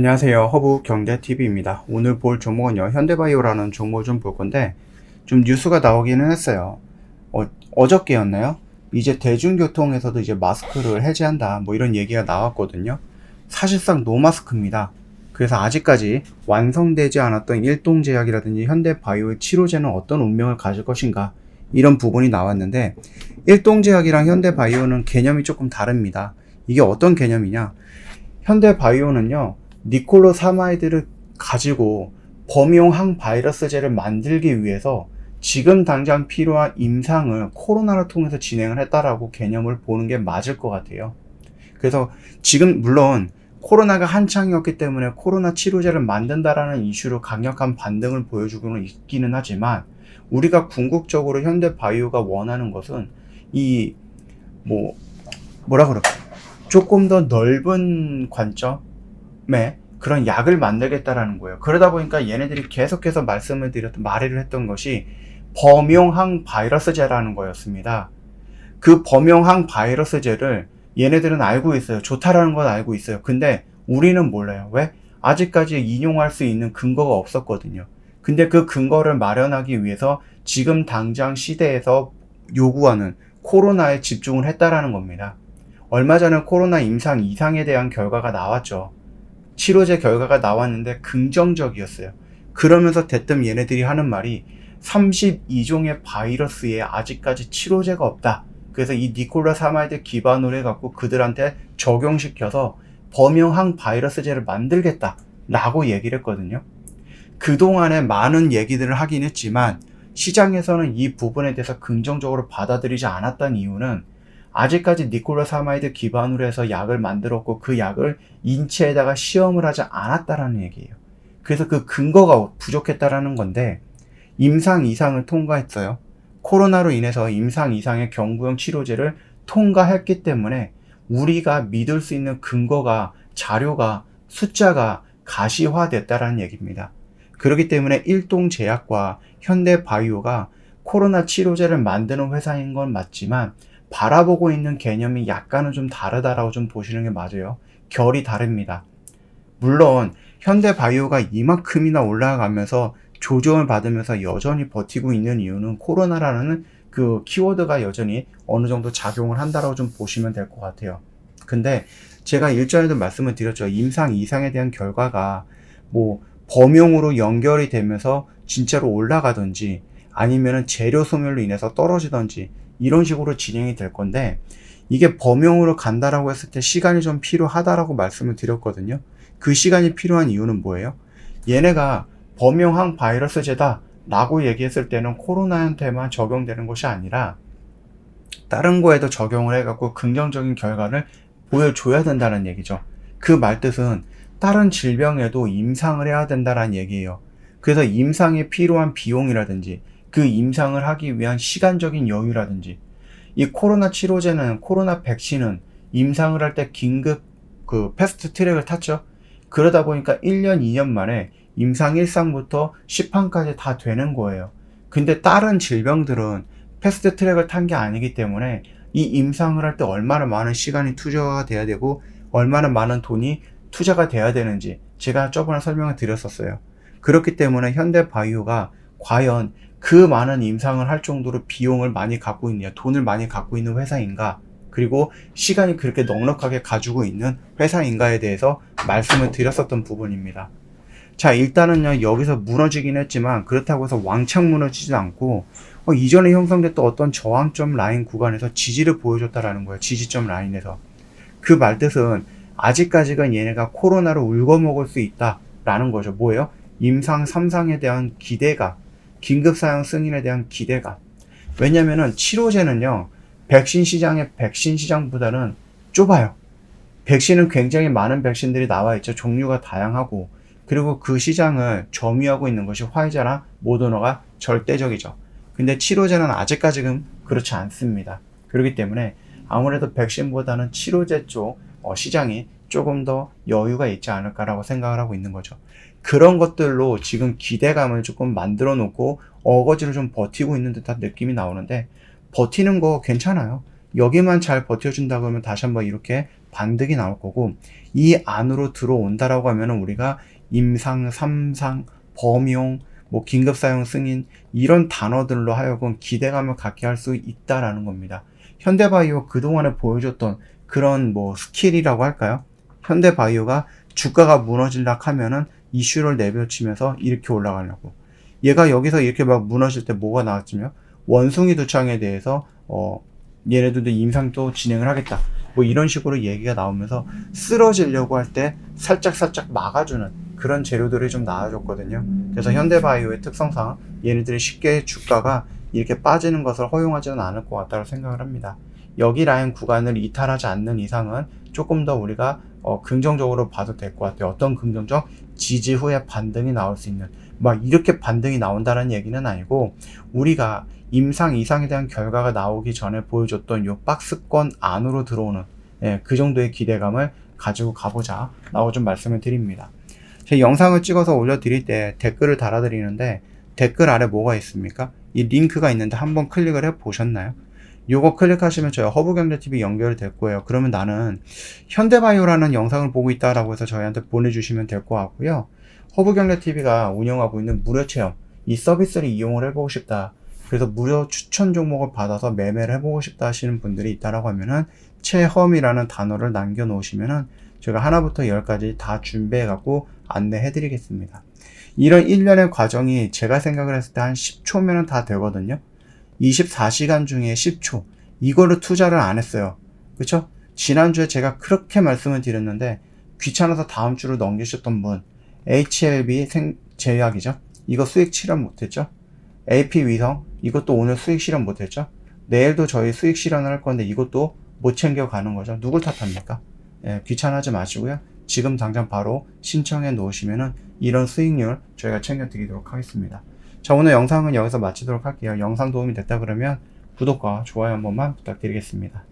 안녕하세요. 허브경제TV입니다. 오늘 볼 종목은요, 현대바이오라는 종목을 좀 볼 건데, 좀 뉴스가 나오기는 했어요. 어저께였나요? 이제 대중교통에서도 이제 마스크를 해제한다, 뭐 이런 얘기가 나왔거든요. 사실상 노마스크입니다. 그래서 아직까지 완성되지 않았던 일동제약이라든지 현대바이오의 치료제는 어떤 운명을 가질 것인가, 이런 부분이 나왔는데, 일동제약이랑 현대바이오는 개념이 조금 다릅니다. 이게 어떤 개념이냐? 현대바이오는요, 니콜로사마이드를 가지고 범용 항바이러스제를 만들기 위해서 지금 당장 필요한 임상을 코로나를 통해서 진행을 했다라고 개념을 보는 게 맞을 것 같아요. 그래서 지금 물론 코로나가 한창이었기 때문에 코로나 치료제를 만든다라는 이슈로 강력한 반등을 보여주고는 있기는 하지만, 우리가 궁극적으로 현대바이오가 원하는 것은 이 뭐라 그럴까, 조금 더 넓은 관점의 그런 약을 만들겠다라는 거예요. 그러다 보니까 얘네들이 계속해서 말을 했던 것이 범용항 바이러스제라는 거였습니다. 그 범용항 바이러스제를 얘네들은 알고 있어요. 좋다라는 건 알고 있어요. 근데 우리는 몰라요. 왜? 아직까지 인용할 수 있는 근거가 없었거든요. 근데 그 근거를 마련하기 위해서 지금 당장 시대에서 요구하는 코로나에 집중을 했다라는 겁니다. 얼마 전에 코로나 임상 이상에 대한 결과가 나왔죠. 치료제 결과가 나왔는데 긍정적이었어요. 그러면서 대뜸 얘네들이 하는 말이 32종의 바이러스에 아직까지 치료제가 없다. 그래서 이 니콜라사마이드 기반으로 해갖고 그들한테 적용시켜서 범용항 바이러스제를 만들겠다 라고 얘기를 했거든요. 그동안에 많은 얘기들을 하긴 했지만 시장에서는 이 부분에 대해서 긍정적으로 받아들이지 않았던 이유는 아직까지 니콜라사마이드 기반으로 해서 약을 만들었고 그 약을 인체에다가 시험을 하지 않았다라는 얘기예요. 그래서 그 근거가 부족했다라는 건데, 임상 이상을 통과했어요. 코로나로 인해서 임상 이상의 경구용 치료제를 통과했기 때문에 우리가 믿을 수 있는 근거가, 자료가, 숫자가 가시화됐다라는 얘기입니다. 그렇기 때문에 일동제약과 현대바이오가 코로나 치료제를 만드는 회사인 건 맞지만 바라보고 있는 개념이 약간은 좀 다르다라고 좀 보시는 게 맞아요. 결이 다릅니다. 물론 현대바이오가 이만큼이나 올라가면서 조정을 받으면서 여전히 버티고 있는 이유는 코로나라는 그 키워드가 여전히 어느 정도 작용을 한다라고 좀 보시면 될 것 같아요. 근데 제가 일전에도 말씀을 드렸죠. 임상 이상에 대한 결과가 범용으로 연결이 되면서 진짜로 올라가든지 아니면은 재료 소멸로 인해서 떨어지든지 이런 식으로 진행이 될 건데, 이게 범용으로 간다라고 했을 때 시간이 좀 필요하다라고 말씀을 드렸거든요. 그 시간이 필요한 이유는 뭐예요? 얘네가 범용항 바이러스제다 라고 얘기했을 때는 코로나한테만 적용되는 것이 아니라 다른 거에도 적용을 해갖고 긍정적인 결과를 보여줘야 된다는 얘기죠. 그 말뜻은 다른 질병에도 임상을 해야 된다는 얘기예요. 그래서 임상에 필요한 비용이라든지 그 임상을 하기 위한 시간적인 여유라든지, 이 코로나 치료제는, 코로나 백신은 임상을 할 때 긴급 패스트 트랙을 탔죠. 그러다 보니까 1년, 2년 만에 임상 1상부터 10항까지 다 되는 거예요. 근데 다른 질병들은 패스트 트랙을 탄 게 아니기 때문에 이 임상을 할 때 얼마나 많은 시간이 투자가 돼야 되고 얼마나 많은 돈이 투자가 돼야 되는지 제가 저번에 설명을 드렸었어요. 그렇기 때문에 현대바이오가 과연 그 많은 임상을 할 정도로 비용을 많이 갖고 있느냐, 돈을 많이 갖고 있는 회사인가, 그리고 시간이 그렇게 넉넉하게 가지고 있는 회사인가에 대해서 말씀을 드렸었던 부분입니다. 자, 일단은요, 여기서 무너지긴 했지만 그렇다고 해서 왕창 무너지지 않고 이전에 형성됐던 어떤 저항점 라인 구간에서 지지를 보여줬다라는 거예요. 지지점 라인에서. 그 말뜻은 아직까지가 얘네가 코로나를 울거먹을 수 있다라는 거죠. 뭐예요? 임상 3상에 대한 기대가, 긴급사용 승인에 대한 기대가. 왜냐면은 치료제는요, 백신 시장보다는 좁아요. 백신은 굉장히 많은 백신들이 나와 있죠. 종류가 다양하고. 그리고 그 시장을 점유하고 있는 것이 화이자나 모더나가 절대적이죠. 근데 치료제는 아직까지는 그렇지 않습니다. 그렇기 때문에 아무래도 백신보다는 치료제 쪽 시장이 조금 더 여유가 있지 않을까라고 생각을 하고 있는 거죠. 그런 것들로 지금 기대감을 조금 만들어 놓고 어거지로 좀 버티고 있는 듯한 느낌이 나오는데, 버티는 거 괜찮아요. 여기만 잘 버텨준다 그러면 다시 한번 이렇게 반등이 나올 거고, 이 안으로 들어온다라고 하면은 우리가 임상, 삼상, 범용, 뭐 긴급 사용 승인 이런 단어들로 하여금 기대감을 갖게 할 수 있다라는 겁니다. 현대바이오 그동안에 보여줬던 그런 뭐 스킬이라고 할까요? 현대바이오가 주가가 무너질라 하면은 이슈를 내비치면서 이렇게 올라가려고. 얘가 여기서 이렇게 막 무너질 때 뭐가 나왔지요? 원숭이 두창에 대해서 얘네들도 임상도 진행을 하겠다. 뭐 이런 식으로 얘기가 나오면서 쓰러지려고 할 때 살짝 막아주는 그런 재료들이 좀 나와줬거든요. 그래서 현대바이오의 특성상 얘네들이 쉽게 주가가 이렇게 빠지는 것을 허용하지는 않을 것 같다고 생각을 합니다. 여기 라인 구간을 이탈하지 않는 이상은 조금 더 우리가 긍정적으로 봐도 될 것 같아요. 어떤 긍정적? 지지 후에 반등이 나올 수 있는, 막 이렇게 반등이 나온다는 얘기는 아니고, 우리가 임상 이상에 대한 결과가 나오기 전에 보여줬던 요 박스권 안으로 들어오는 그 정도의 기대감을 가지고 가보자 라고 좀 말씀을 드립니다. 제 영상을 찍어서 올려드릴 때 댓글을 달아드리는데, 댓글 아래 뭐가 있습니까? 이 링크가 있는데 한번 클릭을 해 보셨나요? 요거 클릭하시면 저희 허브경제TV 연결이 될 거예요. 그러면 나는 현대바이오라는 영상을 보고 있다라고 해서 저희한테 보내주시면 될 것 같고요. 허브경제TV가 운영하고 있는 무료체험, 이 서비스를 이용을 해보고 싶다, 그래서 무료 추천 종목을 받아서 매매를 해보고 싶다 하시는 분들이 있다라고 하면은 체험이라는 단어를 남겨 놓으시면은 제가 하나부터 10까지 다 준비해 갖고 안내해 드리겠습니다. 이런 일련의 과정이 제가 생각을 했을 때 한 10초면은 다 되거든요. 24시간 중에 10초. 이거를 투자를 안 했어요. 그쵸? 지난주에 제가 그렇게 말씀을 드렸는데 귀찮아서 다음 주로 넘기셨던 분, HLB 제약이죠. 이거 수익 실현 못했죠. AP 위성, 이것도 오늘 수익 실현 못했죠. 내일도 저희 수익 실현을 할 건데 이것도 못 챙겨가는 거죠. 누굴 탓합니까? 귀찮아하지 마시고요. 지금 당장 바로 신청해 놓으시면은 이런 수익률 저희가 챙겨드리도록 하겠습니다. 자, 오늘 영상은 여기서 마치도록 할게요. 영상 도움이 됐다 그러면 구독과 좋아요 한 번만 부탁드리겠습니다.